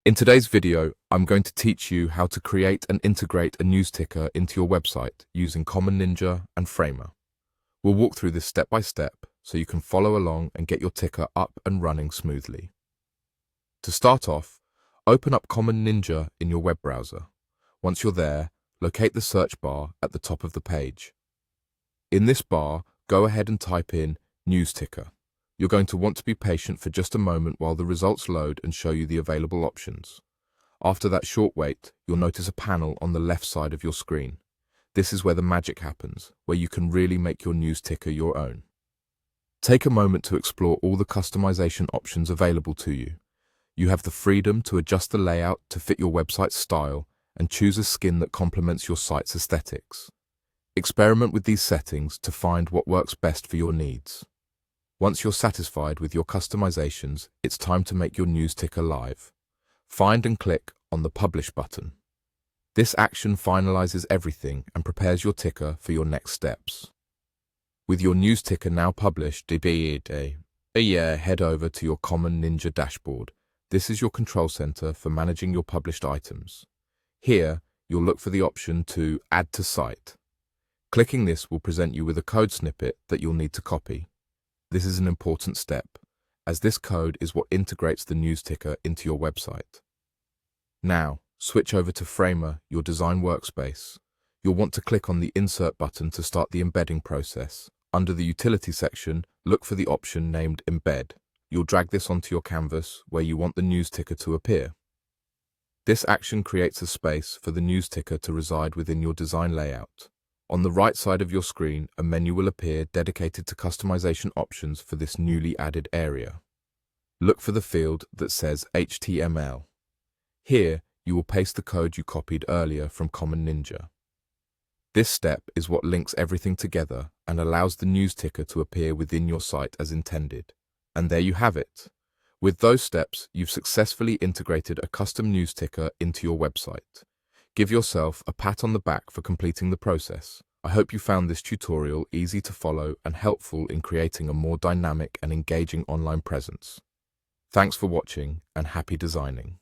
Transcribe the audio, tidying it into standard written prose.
In today's video, I'm going to teach you how to create and integrate a news ticker into your website using Common Ninja and Framer. We'll walk through this step by step so you can follow along and get your ticker up and running smoothly. To start off, open up Common Ninja in your web browser. Once you're there, locate the search bar at the top of the page. In this bar, go ahead and type in News Ticker. You're going to want to be patient for just a moment while the results load and show you the available options. After that short wait, you'll notice a panel on the left side of your screen. This is where the magic happens, where you can really make your news ticker your own. Take a moment to explore all the customization options available to you. You have the freedom to adjust the layout to fit your website's style and choose a skin that complements your site's aesthetics. Experiment with these settings to find what works best for your needs. Once you're satisfied with your customizations, it's time to make your news ticker live. Find and click on the Publish button. This action finalizes everything and prepares your ticker for your next steps. With your news ticker now published, head over to your Common Ninja dashboard. This is your control center for managing your published items. Here, you'll look for the option to Add to Site. Clicking this will present you with a code snippet that you'll need to copy. This is an important step, as this code is what integrates the news ticker into your website. Now, switch over to Framer, your design workspace. You'll want to click on the Insert button to start the embedding process. Under the Utility section, look for the option named Embed. You'll drag this onto your canvas where you want the news ticker to appear. This action creates a space for the news ticker to reside within your design layout. On the right side of your screen, a menu will appear dedicated to customization options for this newly added area. Look for the field that says HTML. Here, you will paste the code you copied earlier from Common Ninja. This step is what links everything together and allows the news ticker to appear within your site as intended. And there you have it. With those steps, you've successfully integrated a custom news ticker into your website. Give yourself a pat on the back for completing the process. I hope you found this tutorial easy to follow and helpful in creating a more dynamic and engaging online presence. Thanks for watching and happy designing.